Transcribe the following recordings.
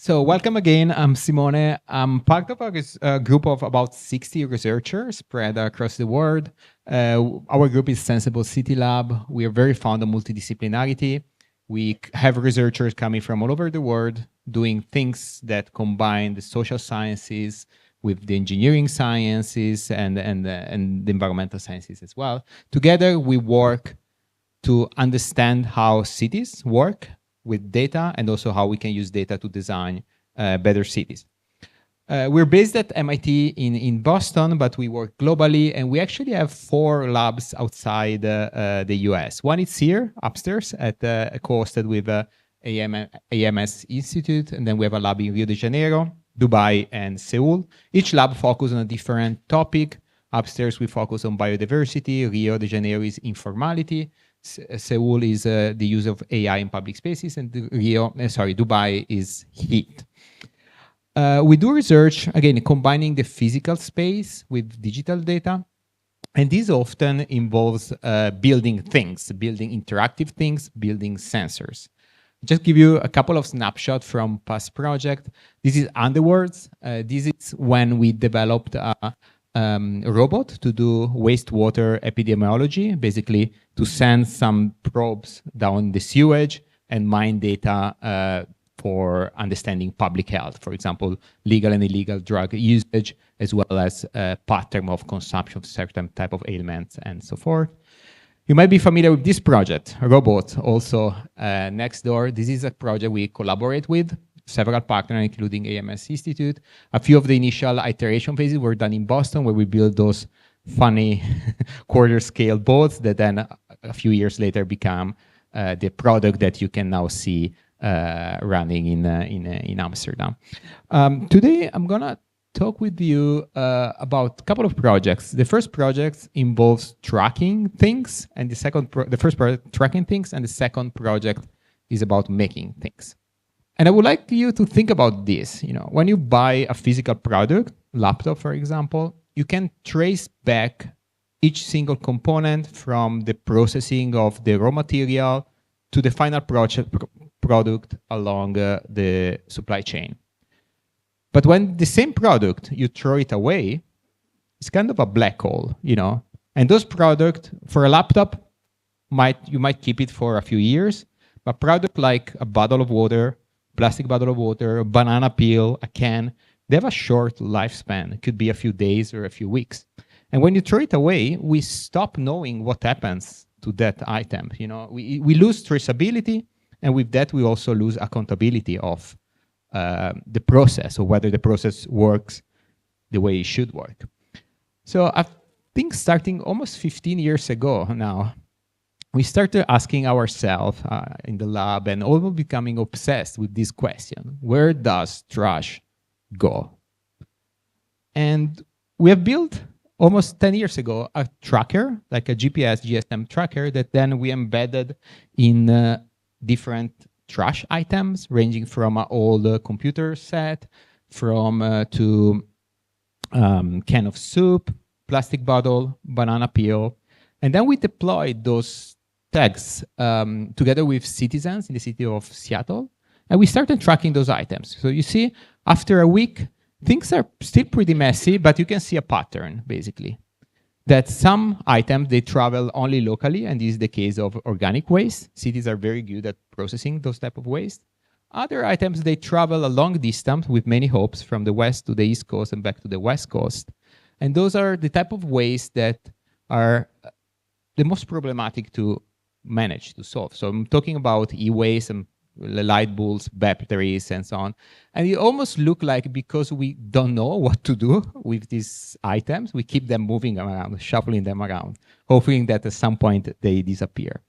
So welcome again. I'm Simone. I'm part of a group of about 60 researchers spread across the world. Our group is Sensible City Lab. We are very fond of multidisciplinarity. We have researchers coming from all over the world doing things that combine the social sciences with the engineering sciences and the environmental sciences as well. Together, we work to understand how cities work with data and also how we can use data to design better cities. We're based at MIT in Boston, but we work globally, and we actually have 4 labs outside the US. One is here, upstairs, co-hosted with AMS Institute, and then we have a lab in Rio de Janeiro, Dubai, and Seoul. Each lab focuses on a different topic. Upstairs, we focus on biodiversity. Rio de Janeiro is informality. Seoul is the use of AI in public spaces, and Dubai is heat. We do research, again, combining the physical space with digital data. And this often involves building things, building interactive things, building sensors. Just give you a couple of snapshots from past project. This is Underworlds. This is when we developed a robot to do wastewater epidemiology, basically to send some probes down the sewage and mine data for understanding public health, for example, legal and illegal drug usage, as well as pattern of consumption of certain type of ailments and so forth. You might be familiar with this project, Robot, also next door. This is a project we collaborate with several partners, including AMS Institute. A few of the initial iteration phases were done in Boston, where we built those funny quarter-scale boats that then a few years later become the product that you can now see running in Amsterdam. Today, I'm gonna talk with you about a couple of projects. The first project involves tracking things, and the first project tracking things, and the second project is about making things. And I would like you to think about this. You know, when you buy a physical product, laptop, for example, you can trace back each single component from the processing of the raw material to the final product along the supply chain. But when the same product, you throw it away, it's kind of a black hole, you know. And those products, for a laptop, you might keep it for a few years, but product like a bottle of water, plastic bottle of water, a banana peel, a can, they have a short lifespan. It could be a few days or a few weeks. And when you throw it away, we stop knowing what happens to that item. You know, we lose traceability, and with that, we also lose accountability of the process, or whether the process works the way it should work. So I think starting almost 15 years ago now, we started asking ourselves in the lab and almost becoming obsessed with this question: where does trash go? And we have built almost 10 years ago a tracker, like a GPS GSM tracker, that then we embedded in different trash items, ranging from an old computer set, to can of soup, plastic bottle, banana peel. And then we deployed those tags together with citizens in the city of Seattle, and we started tracking those items. So you see, after a week, things are still pretty messy, but you can see a pattern, basically. That some items, they travel only locally, and this is the case of organic waste. Cities are very good at processing those type of waste. Other items, they travel a long distance with many hops from the west to the east coast and back to the west coast. And those are the type of waste that are the most problematic to manage, to solve. So I'm talking about e-waste and light bulbs, batteries, and so on. And it almost look like, because we don't know what to do with these items, we keep them moving around, shuffling them around, hoping that at some point they disappear.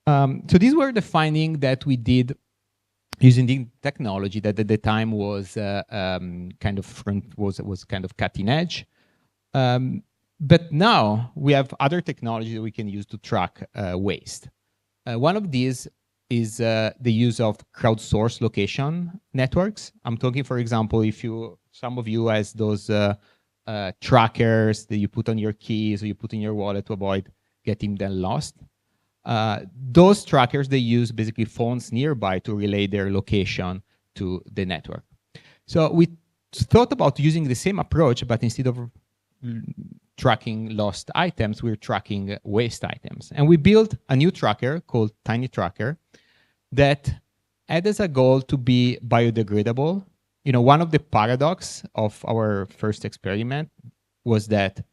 So these were the findings that we did using the technology that at the time was kind of cutting edge. But now we have other technology that we can use to track waste. One of these is the use of crowdsourced location networks. I'm talking, for example, some of you has those trackers that you put on your keys or you put in your wallet to avoid getting them lost. Those trackers, they use basically phones nearby to relay their location to the network. So we thought about using the same approach, but instead of tracking lost items, we're tracking waste items. And we built a new tracker called Tiny Tracker that had as a goal to be biodegradable. You know, one of the paradox of our first experiment was that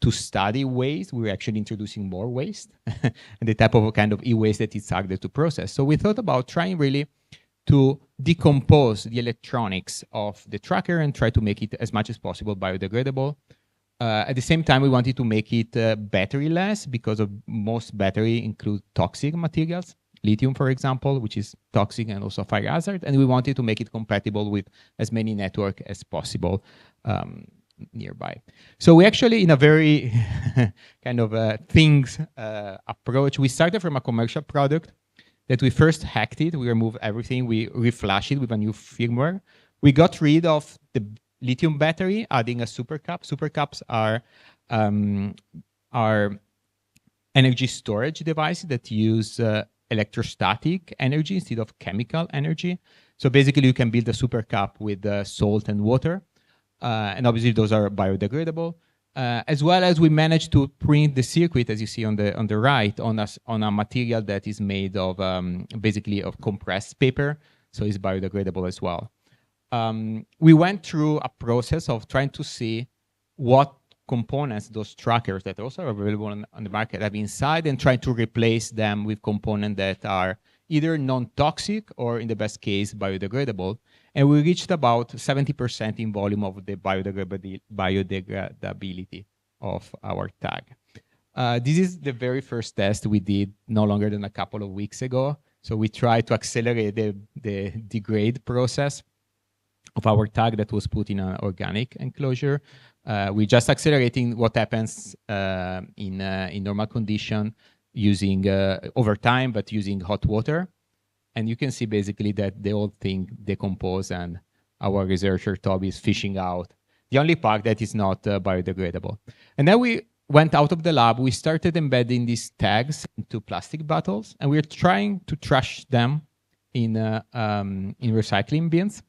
to study waste, we're actually introducing more waste and the type of kind of e-waste that is harder to process. So we thought about trying really to decompose the electronics of the tracker and try to make it as much as possible biodegradable. At the same time, we wanted to make it battery-less because of most battery include toxic materials, lithium, for example, which is toxic and also fire hazard. And we wanted to make it compatible with as many networks as possible nearby. So we actually, in a very kind of things approach, we started from a commercial product that we first hacked it. We removed everything. We reflashed it with a new firmware. We got rid of the lithium battery, adding a supercap. Supercaps are energy storage devices that use electrostatic energy instead of chemical energy. So basically, you can build a supercap with salt and water. And obviously, those are biodegradable. As well as we managed to print the circuit, as you see on the right, on a material that is made of basically of compressed paper. So it's biodegradable as well. We went through a process of trying to see what components those trackers that also are available on the market have inside and trying to replace them with components that are either non-toxic or, in the best case, biodegradable. And we reached about 70% in volume of the biodegradability of our tag. This is the very first test we did no longer than a couple of weeks ago. So we tried to accelerate the degrade process of our tag that was put in an organic enclosure. We're just accelerating what happens in normal condition using over time, but using hot water. And you can see basically that the whole thing decomposes and our researcher Toby is fishing out the only part that is not biodegradable. And then we went out of the lab, we started embedding these tags into plastic bottles, and we're trying to trash them in recycling bins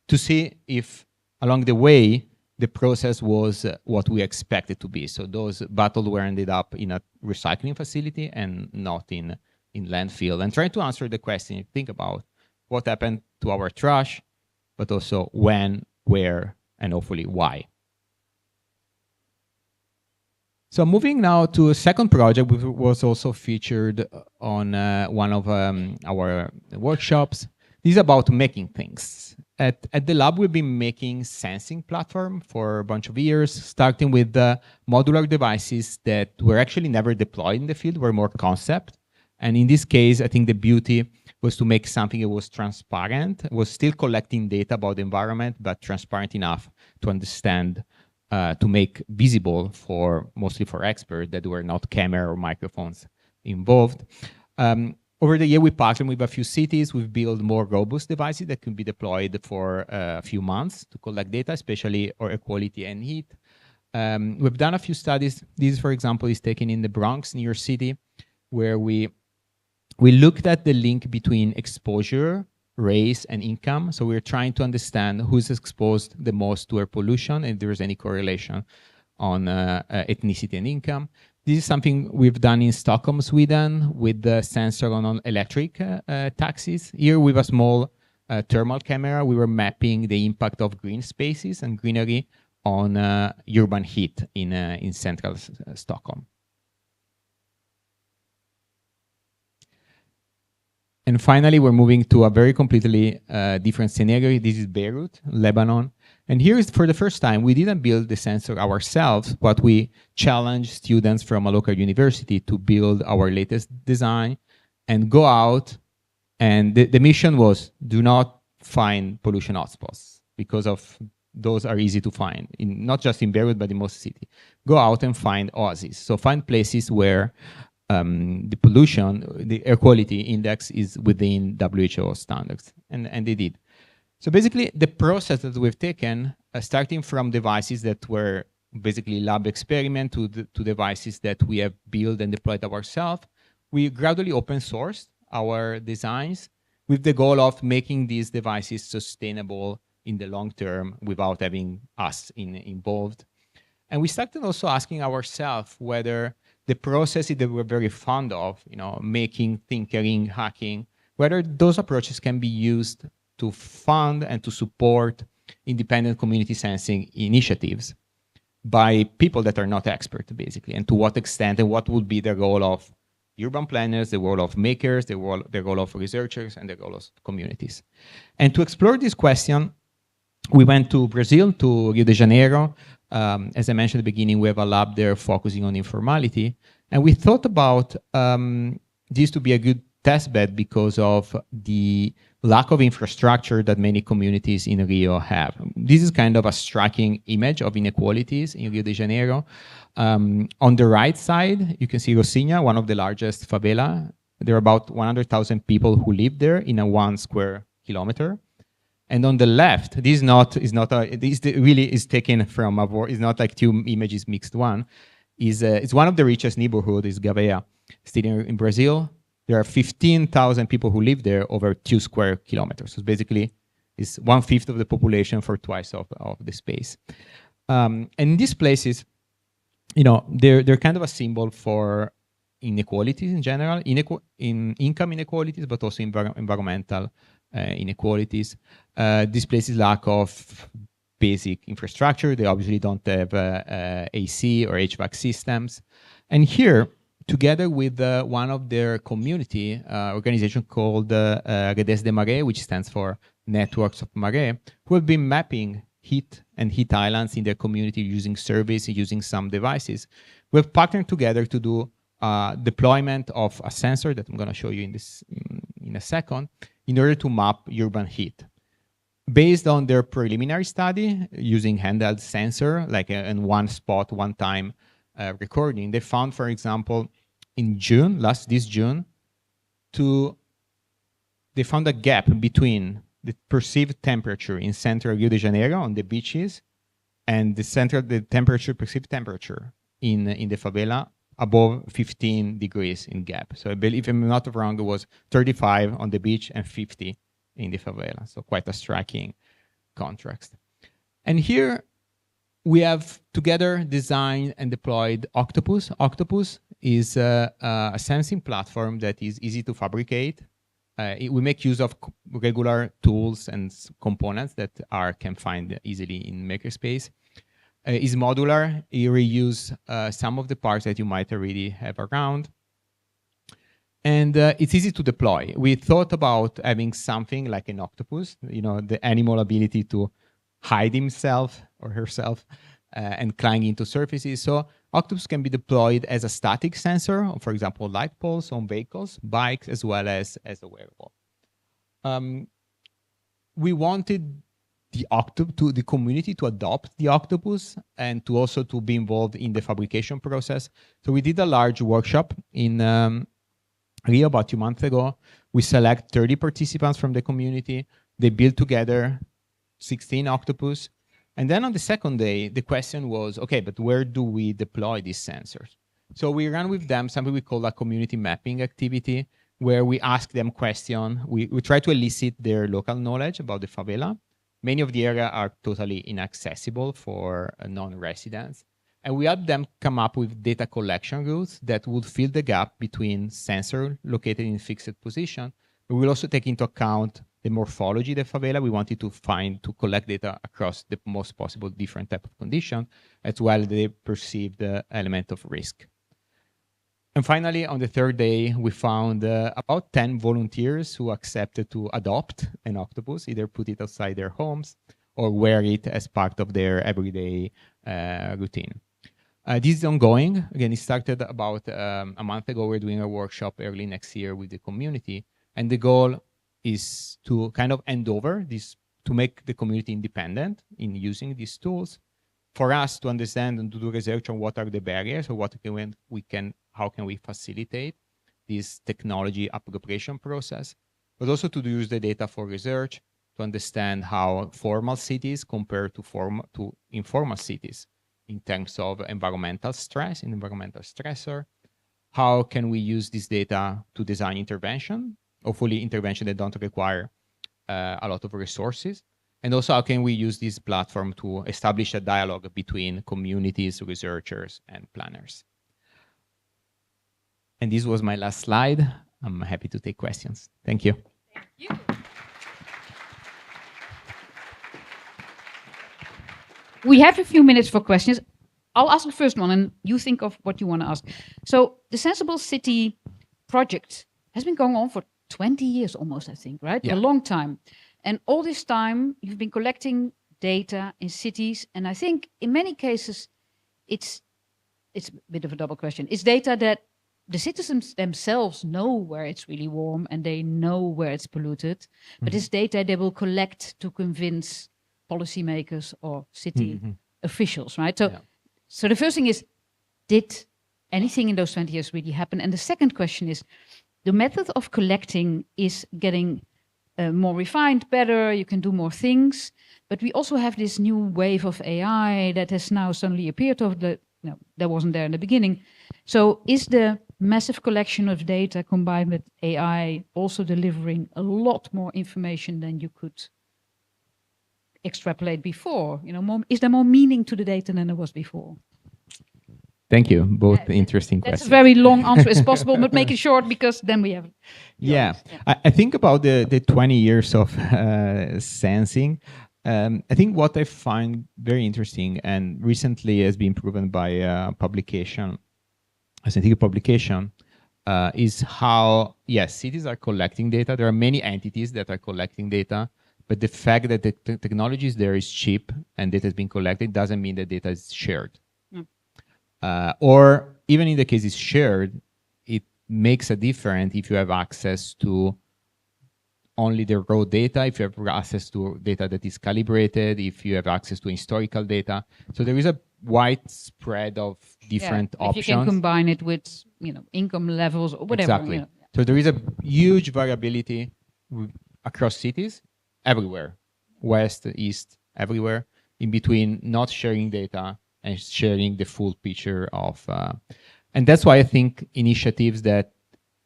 to see if along the way the process was what we expected to be. So those bottles were ended up in a recycling facility and not in landfill. And trying to answer the question, think about what happened to our trash, but also when, where, and hopefully why. So moving now to a second project, which was also featured on one of our workshops. This is about making things. At the lab, we've been making sensing platform for a bunch of years, starting with modular devices that were actually never deployed in the field, were more concept. And in this case, I think the beauty was to make something that was transparent, was still collecting data about the environment, but transparent enough to understand, to make visible mostly for experts that were not camera or microphones involved. Over the year, we partnered with a few cities. We've built more robust devices that can be deployed for a few months to collect data, especially air quality and heat. We've done a few studies. This, for example, is taken in the Bronx, New York City, where we looked at the link between exposure, race, and income. So we're trying to understand who's exposed the most to air pollution, and if there's any correlation on ethnicity and income. This is something we've done in Stockholm, Sweden, with the sensor on electric taxis. Here, with a small thermal camera, we were mapping the impact of green spaces and greenery on urban heat in central Stockholm. And finally, we're moving to a very completely different scenario. This is Beirut, Lebanon. And here is, for the first time, we didn't build the sensor ourselves, but we challenged students from a local university to build our latest design and go out. And the mission was, do not find pollution hotspots, because of those are easy to find, not just in Beirut, but in most cities. Go out and find oases. So find places where the pollution, the air quality index is within WHO standards, and they did. So basically, the process that we've taken, starting from devices that were basically lab experiment to devices that we have built and deployed ourselves, we gradually open sourced our designs with the goal of making these devices sustainable in the long term without having us involved. And we started also asking ourselves whether the processes that we're very fond of, making, tinkering, hacking, whether those approaches can be used to fund and to support independent community sensing initiatives by people that are not experts, basically, and to what extent and what would be the role of urban planners, the role of makers, the role of researchers, and the role of communities. And to explore this question, we went to Brazil, to Rio de Janeiro. As I mentioned at the beginning, we have a lab there focusing on informality. And we thought about this to be a good test bed because of the lack of infrastructure that many communities in Rio have. This is kind of a striking image of inequalities in Rio de Janeiro. On the right side, you can see Rocinha, one of the largest favela. There are about 100,000 people who live there in a 1 square kilometer. And on the left, this really is taken from it's not like two images mixed one. It's one of the richest neighborhoods, is Gavea, still in Brazil. There are 15,000 people who live there over 2 square kilometers. So basically, it's 1/5 of the population for twice of the space. And in these places, they're kind of a symbol for inequalities in general, in income inequalities, but also environmental inequalities. These places lack of basic infrastructure. They obviously don't have AC or HVAC systems. And here, together with one of their community organization called Redes de Maré, which stands for Networks of Maré, who have been mapping heat and heat islands in their community using surveys, using some devices. We've partnered together to do deployment of a sensor that I'm going to show you in a second in order to map urban heat. Based on their preliminary study using handheld sensor, like in one spot, one time recording, they found, for example, in June, this June, they found a gap between the perceived temperature in central Rio de Janeiro on the beaches and the perceived temperature in the favela above 15 degrees in gap. So I believe, if I'm not wrong, it was 35 on the beach and 50 in the favela. So quite a striking contrast. And here we have together designed and deployed Octopus. Octopus is a sensing platform that is easy to fabricate. We make use of regular tools and components that can find easily in Makerspace. Is modular. You reuse some of the parts that you might already have around. And it's easy to deploy. We thought about having something like an octopus, the animal ability to hide himself or herself and climb into surfaces. So Octopus can be deployed as a static sensor, for example, light poles on vehicles, bikes, as well as a wearable. We wanted the community to adopt the Octopus and to also to be involved in the fabrication process. So we did a large workshop in Rio about 2 months ago. We select 30 participants from the community. They built together 16 Octopus. And then on the second day, the question was, okay, but where do we deploy these sensors? So we ran with them something we call a community mapping activity, where we ask them questions. We try to elicit their local knowledge about the favela. Many of the area are totally inaccessible for non-residents. And we help them come up with data collection routes that would fill the gap between sensor located in fixed position. We will also take into account the morphology of the favela. We wanted to collect data across the most possible different type of condition, as well as the perceived element of risk. And finally, on the third day, we found about 10 volunteers who accepted to adopt an octopus, either put it outside their homes or wear it as part of their everyday routine. This is ongoing. Again, it started about a month ago. We're doing a workshop early next year with the community. And the goal is to kind of hand over this, to make the community independent in using these tools, for us to understand and to do research on what are the barriers or how can we facilitate this technology appropriation process, but also to use the data for research, to understand how formal cities compare to informal cities in terms of environmental stress and environmental stressor. How can we use this data to design intervention hopefully intervention that don't require a lot of resources. And also, how can we use this platform to establish a dialogue between communities, researchers, and planners? And this was my last slide. I'm happy to take questions. Thank you. Thank you. We have a few minutes for questions. I'll ask the first one, and you think of what you want to ask. So the Sensible City project has been going on for 20 years almost, I think, right? Yeah. A long time. And all this time, you've been collecting data in cities. And I think in many cases, it's a bit of a double question. It's data that the citizens themselves know where it's really warm and they know where it's polluted. But it's data they will collect to convince policymakers or city officials, right? So, so the first thing is, did anything in those 20 years really happen? And the second question is, the method of collecting is getting more refined, better, you can do more things, but we also have this new wave of AI that has now suddenly appeared over the, that wasn't there in the beginning. So is the massive collection of data combined with AI also delivering a lot more information than you could extrapolate before? Is there more meaning to the data than there was before? Thank you. Both interesting questions. That's a very long answer as possible, but make it short because then we have. Yeah. I think about the 20 years of sensing. I think what I find very interesting and recently has been proven by a publication, a scientific publication, is how, yes, cities are collecting data. There are many entities that are collecting data, but the fact that the technology is there is cheap and data has been collected doesn't mean that data is shared. Or even in the case it's shared, it makes a difference if you have access to only the raw data, if you have access to data that is calibrated, if you have access to historical data. So there is a wide spread of different options. You can combine it with income levels or whatever. Exactly. So there is a huge variability across cities, everywhere, west, east, everywhere, in between not sharing data and sharing the full picture of, and that's why I think initiatives that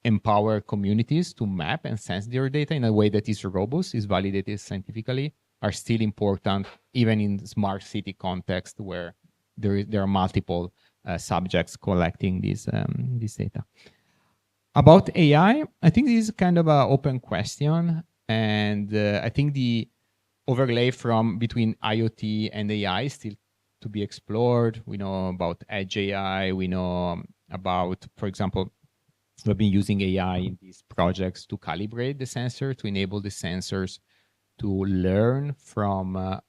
empower communities to map and sense their data in a way that is robust, is validated scientifically, are still important, even in smart city context where there are multiple subjects collecting this data. About AI, I think this is kind of an open question, and I think the overlay between IoT and AI is still to be explored. We know about edge AI. We know about, for example, we've been using AI in these projects to calibrate the sensor, to enable the sensors to learn from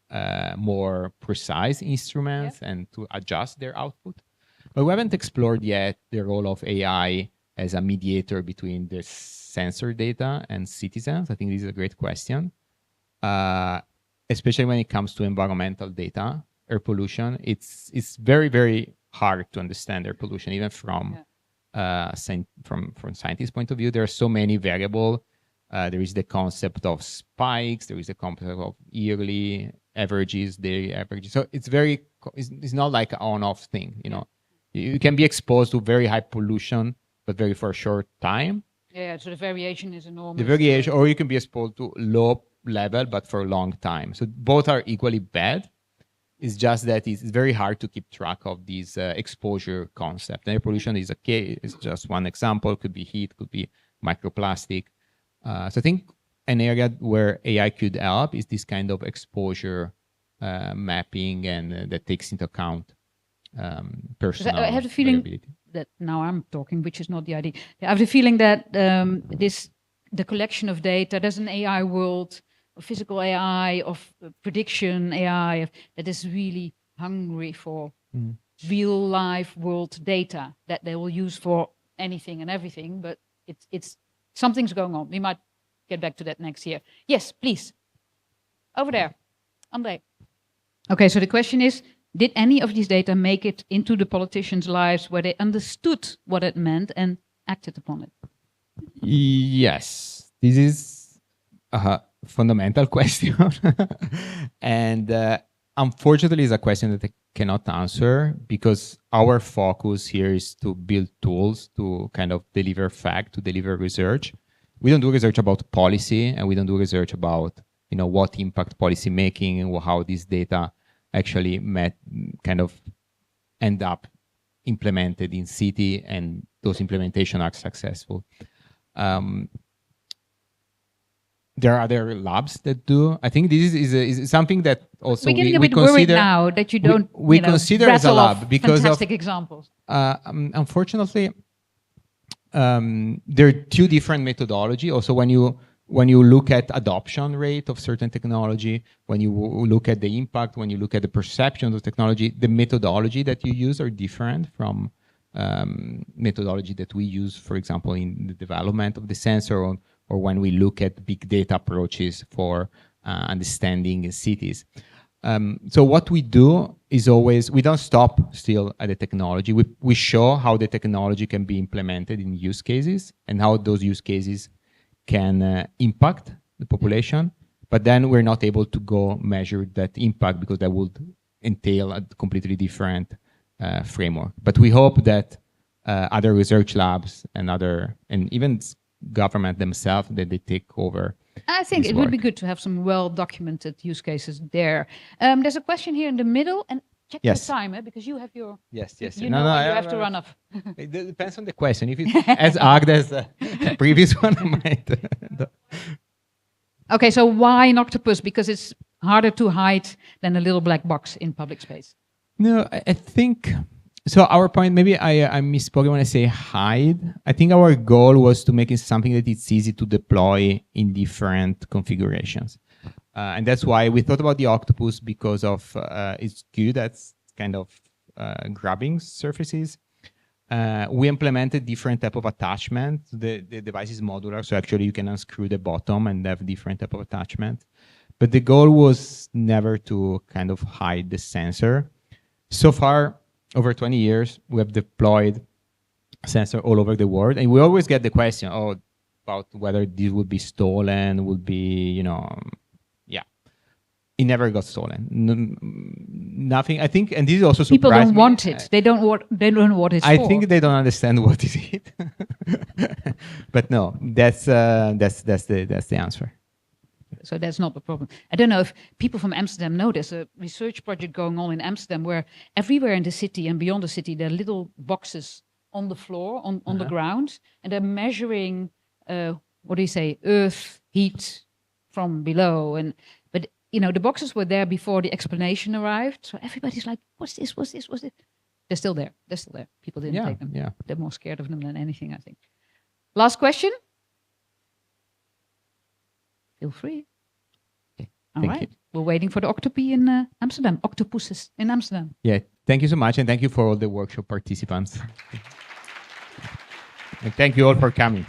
more precise instruments and to adjust their output. But we haven't explored yet the role of AI as a mediator between the sensor data and citizens. I think this is a great question, especially when it comes to environmental data. Air pollution, it's very, very hard to understand air pollution, even from scientists' point of view. There are so many variables. There is the concept of spikes. There is the concept of yearly averages, daily averages. So it's not like an on-off thing. You can be exposed to very high pollution, but very for a short time. Yeah, so the variation is enormous. The variation, or you can be exposed to low level, but for a long time. So both are equally bad. It's just that it's very hard to keep track of these exposure concept. Air pollution is it's just one example. Could be heat, could be microplastic. So I think an area where AI could help is this kind of exposure mapping, and that takes into account personal I have the feeling variability. That now I'm talking, which is not the idea. I have the feeling that the collection of data, there's an AI world, physical AI, of prediction AI, that is really hungry for real life world data that they will use for anything and everything. But it's something's going on. We might get back to that next year. Yes, please. Over there, André. Okay, so the question is, did any of these data make it into the politicians' lives where they understood what it meant and acted upon it? Yes, this is a fundamental question. And unfortunately, it's a question that I cannot answer, because our focus here is to build tools to kind of deliver fact, to deliver research. we don't do research about policy, and we don't do research about what impact policy making and how these data actually kind of end up implemented in city, and those implementation are successful. There are other labs that do. I think this is something that also we're getting a bit worried now that you don't. We consider as a lab because fantastic examples. Unfortunately, there are two different methodology. Also, when you look at adoption rate of certain technology, when you look at the impact, when you look at the perception of technology, the methodology that you use are different from methodology that we use, for example, in the development of the sensor, or when we look at big data approaches for understanding cities. So what we do is always, we don't stop still at the technology. We show how the technology can be implemented in use cases and how those use cases can impact the population, but then we're not able to go measure that impact because that would entail a completely different framework. But we hope that other research labs and even government themselves, that they take over. I think it would be good to have some well-documented use cases there. There's a question here in the middle, and check the time, because you have your... Yes. You have to run off. It depends on the question. If it's as hard as the previous one, I might. Okay, so why an octopus? Because it's harder to hide than a little black box in public space. No, I think... So our point, maybe I misspoke when I say hide. I think our goal was to make it something that it's easy to deploy in different configurations. And that's why we thought about the octopus, because of it's good at kind of grabbing surfaces. We implemented different type of attachment. The device is modular, so actually you can unscrew the bottom and have different type of attachment. But the goal was never to kind of hide the sensor. So far, over 20 years, we have deployed sensor all over the world, and we always get the question, about whether this would be stolen, would be, It never got stolen. Nothing. I think, and this is also surprising. People don't want it. They don't know what it's for. I think they don't understand what is it. But no, that's the answer. So that's not the problem. I don't know if people from Amsterdam know there's a research project going on in Amsterdam where everywhere in the city and beyond the city, there are little boxes on the floor, on the ground, and they're measuring, earth heat from below. But the boxes were there before the explanation arrived. So everybody's like, what's this? They're still there. People didn't take them. Yeah. They're more scared of them than anything, I think. Last question. Feel free. Okay. All right. We're waiting for the octopi in Amsterdam. Octopuses in Amsterdam. Yeah. Thank you so much. And thank you for all the workshop participants. And thank you all for coming.